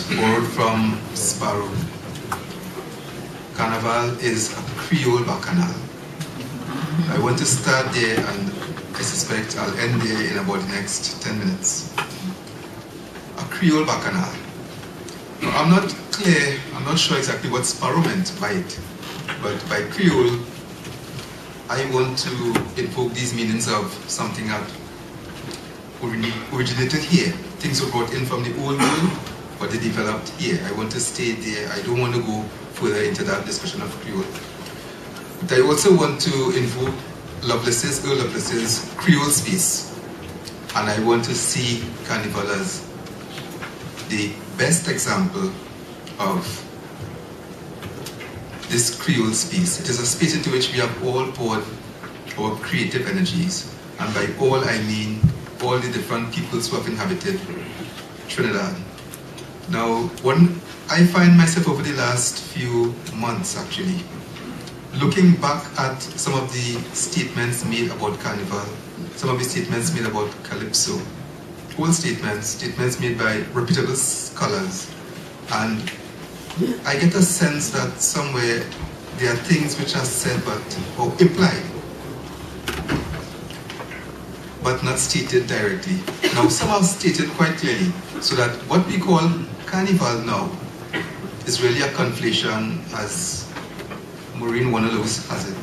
borrowed from Sparrow. Carnival is a Creole bacchanal. I want to start there, and I suspect I'll end there in about the next 10 minutes. A Creole bacchanal. Now, I'm not sure exactly what Sparrow meant by it, but by Creole, I want to invoke these meanings of something that originated here. Things were brought in from the old world, but they developed here. I want to stay there. I don't want to go further into that discussion of Creole. But I also want to invoke Earl Lovelace's Creole space. And I want to see Carnival as the best example of this Creole space. It is a space into which we have all poured our creative energies. And by all, I mean all the different peoples who have inhabited Trinidad. Now, I find myself over the last few months, actually, looking back at some of the statements made about Carnival, some of the statements made about Calypso, old statements made by reputable scholars, and I get a sense that somewhere there are things which are said or implied, but not stated directly. Now, some are stated quite clearly, so that what we call Carnival now is really a conflation, as Maureen Wanalose has it,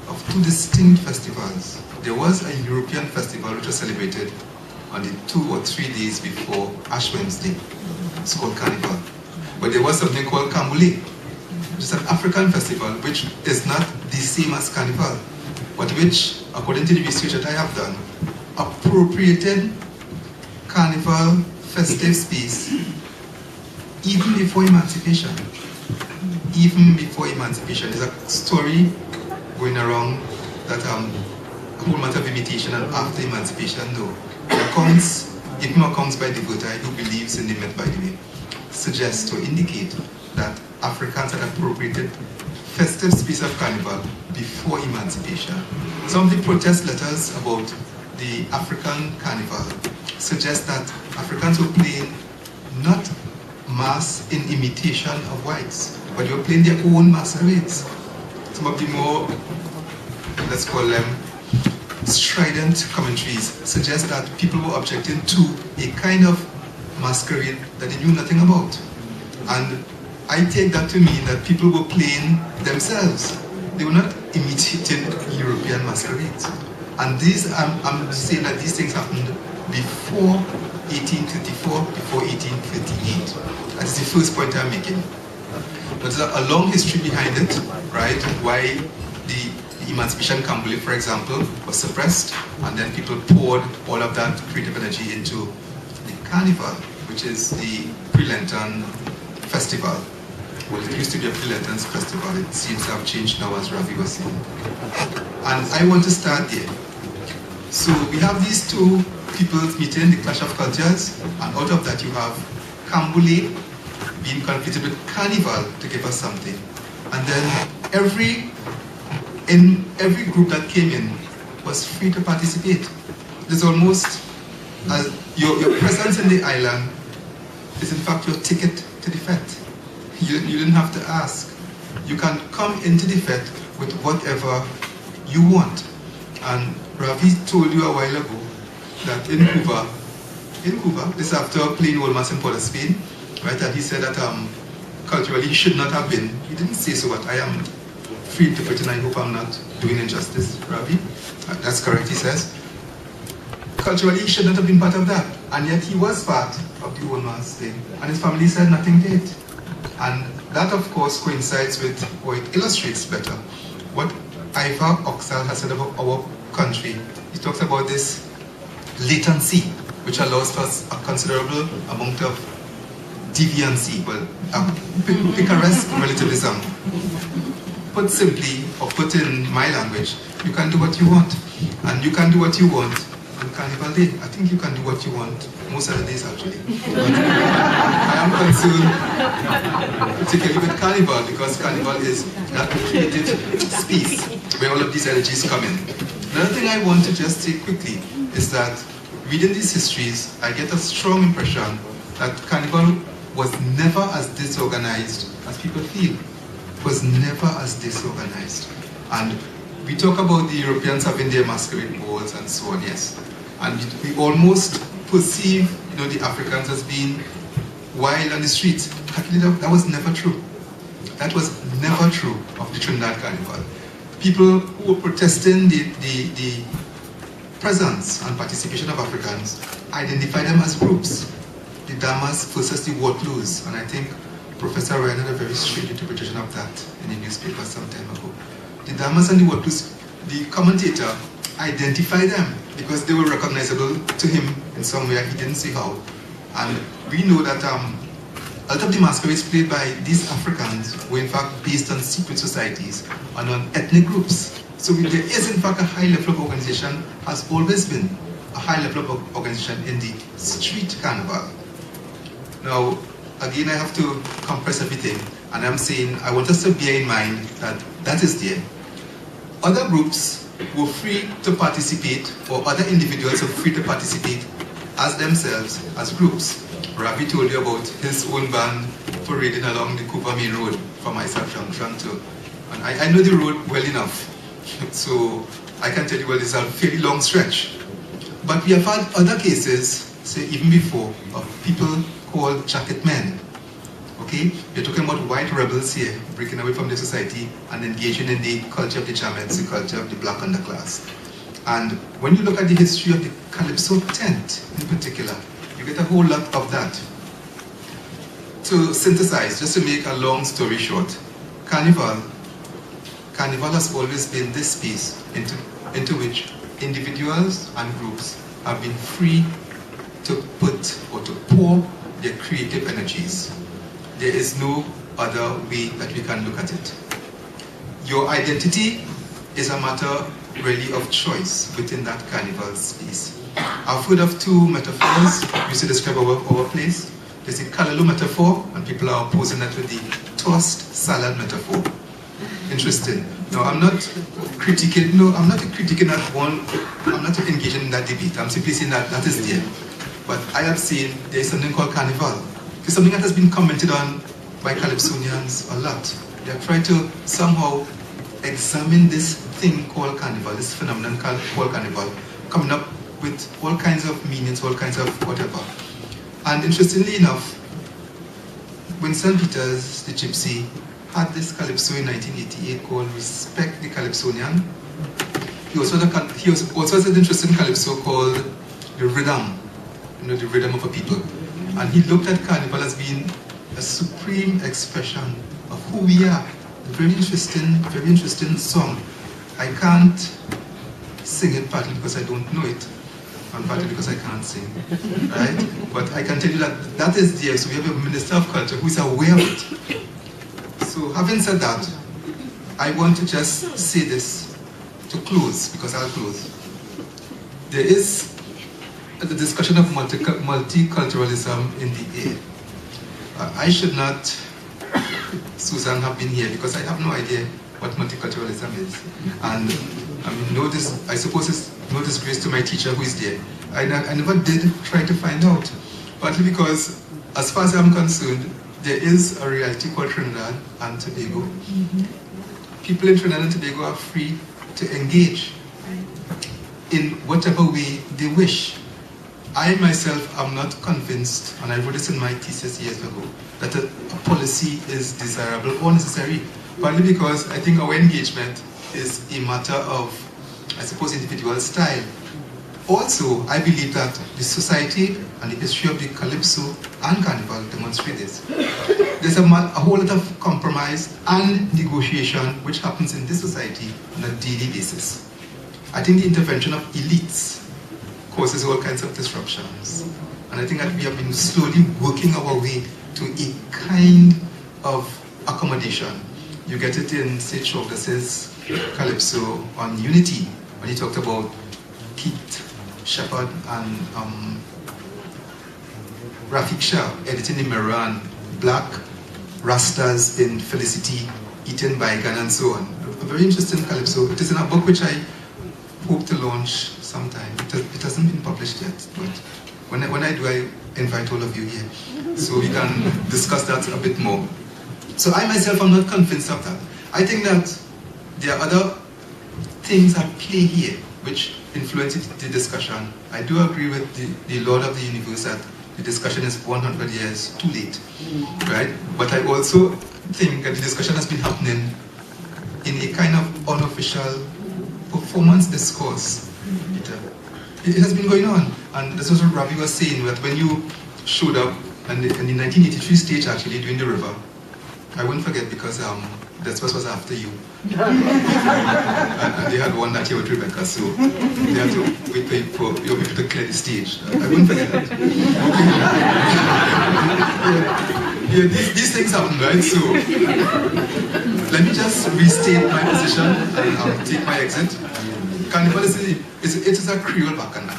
of two distinct festivals. There was a European festival which was celebrated on the 2 or 3 days before Ash Wednesday. It's called Carnival. But there was something called Camboulet, which is an African festival which is not the same as Carnival, but which, according to the research that I have done, appropriated Carnival festive space even before emancipation. Even before emancipation. There's a story going around that a whole matter of imitation and after emancipation, no. The accounts, even accounts by the Gotai, who believes in the myth, by the way, suggest or indicate that Africans had appropriated festive space of Carnival before emancipation. Some of the protest letters about the African Carnival suggest that Africans were playing not mass in imitation of whites, but they were playing their own masquerades. Some of the more, let's call them, strident commentaries suggest that people were objecting to a kind of masquerade that they knew nothing about. And I take that to mean that people were playing themselves. They were not imitating European masquerades. And these, I'm saying that these things happened before 1834, before 1838. That's the first point I'm making. But there's a long history behind it, right? Why the Emancipation Camboulet, for example, was suppressed, and then people poured all of that creative energy into the Carnival, which is the pre-Lenten festival. Well, it used to be a pre-Lenten festival. It seems to have changed now, as Ravi was saying. And I want to start there. So we have these two peoples meeting, the clash of cultures, and out of that you have Camboulet being conflicted with Carnival to give us something. And then every group that came in was free to participate. It's almost as your presence in the island is in fact your ticket to the fete. You didn't have to ask. You can come into the fete with whatever you want. And Ravi told you a while ago that in Cuba, this after playing Old Mass in Port of Spain, right, and he said that culturally he should not have been. He didn't say so, but I am free to put in, I hope I'm not doing injustice, Ravi. That's correct, he says. Culturally, he should not have been part of that. And yet he was part of the Old Mass thing. And his family said nothing did. And that, of course, coincides with, or it illustrates better, what Ivar Oxal has said about our country. He talks about this latency, which allows for a considerable amount of deviancy, well, picaresque relativism. Put simply, or put in my language, you can do what you want. And you can do what you want on Carnival Day. I think you can do what you want most of the days, actually. But I am concerned particularly with Carnival, because Carnival is that creative space where all of these energies come in. Another thing I want to just say quickly is that reading these histories, I get a strong impression that Carnival was never as disorganized as people feel. It was never as disorganized. And we talk about the Europeans having their masquerade balls and so on, yes. And we almost perceive, the Africans as being wild on the streets. Actually, that was never true. That was never true of the Trinidad Carnival. People who were protesting the presence and participation of Africans identify them as groups. The Damas versus the Waterloos, and I think Professor Ryan had a very strange interpretation of that in the newspaper some time ago. The Damas and the Waterloos, the commentator identified them because they were recognizable to him in some way. He didn't see how. And we know that a lot of the masquerades played by these Africans were in fact based on secret societies and on ethnic groups. So there is in fact a high level of organization, has always been a high level of organization in the street carnival. Now, again, I have to compress everything, and I'm saying I want us to bear in mind that that is there. Other groups were free to participate, or other individuals were free to participate as themselves, as groups. Ravi told you about his own band parading along the Cooper Main Road from Isaac Junction to, and I know the road well enough, so I can tell you, well, it's a fairly long stretch. But we have had other cases, say even before, of people called jacket men. Okay? We're talking about white rebels here, breaking away from the society and engaging in the culture of the Chamans, the culture of the black underclass. And when you look at the history of the Calypso tent in particular, you get a whole lot of that. To synthesize, just to make a long story short, Carnival has always been this space into which individuals and groups have been free to put or to pour their creative energies. There is no other way that we can look at it. Your identity is a matter really of choice within that carnival space. I've heard of two metaphors used to describe our place. There's the Callaloo metaphor, and people are opposing that with the tossed salad metaphor. Interesting. No, I'm not critiquing that one, I'm not engaging in that debate. I'm simply saying that that is there. But I have seen there is something called Carnival. It's something that has been commented on by Calypsonians a lot. They are trying to somehow examine this thing called Carnival, this phenomenon called Carnival, coming up with all kinds of meanings, all kinds of whatever. And interestingly enough, Winston Peters, the gypsy, had this calypso in 1988 called Respect the Calypsonian. He also has an interesting calypso called The Rhythm, the rhythm of a people. And he looked at Carnival as being a supreme expression of who we are. A very interesting song. I can't sing it partly because I don't know it, and partly because I can't sing, right? But I can tell you that that is there. So we have a Minister of Culture who is aware of it. So having said that, I want to just say this to close, because I'll close. There is the discussion of multiculturalism in the air. I should not, Susan, have been here because I have no idea what multiculturalism is. And I mean, I suppose it's no disgrace to my teacher who is there. I never did try to find out, partly because, as far as I'm concerned, there is a reality called Trinidad and Tobago. People in Trinidad and Tobago are free to engage in whatever way they wish. I myself am not convinced, and I wrote this in my thesis years ago, that a policy is desirable or necessary, partly because I think our engagement is a matter of, I suppose, individual style. Also, I believe that the society and the history of the Calypso and Carnival demonstrate this. There's a whole lot of compromise and negotiation which happens in this society on a daily basis. I think the intervention of elites causes all kinds of disruptions. And I think that we have been slowly working our way to a kind of accommodation. You get it in, say, Chauvlas's Calypso on Unity, when he talked about Keith Shepard and Rafik Shah editing the Mirror and Black Rastas in Felicity, Eaten Bygone, and so on. A very interesting Calypso. It is in a book which I hope to launch sometime. It hasn't been published yet, but when I do, I invite all of you here so we can discuss that a bit more. So I myself am not convinced of that. I think that there are other things at play here which influence the discussion. I do agree with the Lord of the Universe that the discussion is 100 years too late, right? But I also think that the discussion has been happening in a kind of unofficial performance discourse. It has been going on, and this is what Ravi was saying, that when you showed up in the 1983 stage actually during the river, I won't forget because this was after you. And they had one that year with Rebecca, so they had to wait for your people to clear the stage. I won't forget that. Yeah, these things happen, right? So let me just restate my position and take my exit. Carnival is a Creole bacchanal.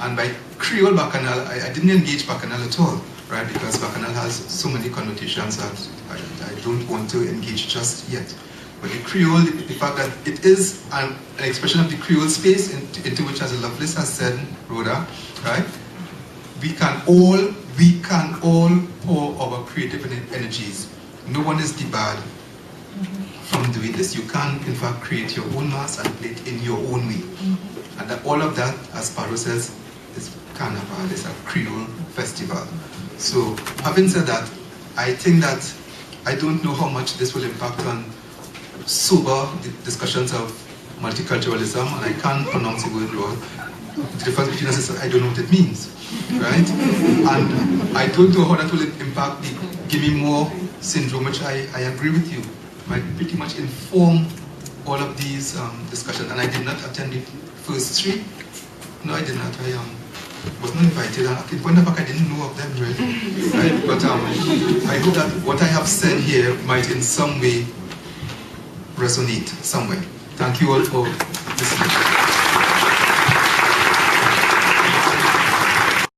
And by Creole bacchanal, I didn't engage bacchanal at all, right? Because bacchanal has so many connotations that I don't want to engage just yet. But the Creole, the fact that it is an expression of the Creole space into which, as Lovelace has said, Rhoda, right? We can all pour our creative energies. No one is debarred from doing this. You can, in fact, create your own mass and play it in your own way. And that all of that, as Paro says, is Carnival, is a Creole festival. So, having said that, I think that I don't know how much this will impact on sober discussions of multiculturalism, and I can't pronounce the word wrong. The difference between us is I don't know what it means, right? And I don't know how that will impact the give me more syndrome, which I agree with you, might pretty much inform all of these discussions. And I did not attend the first three. No, I did not. I was not invited. And in point of fact, I didn't know of them really. Right? But I hope that what I have said here might in some way resonate somewhere. Thank you all for listening.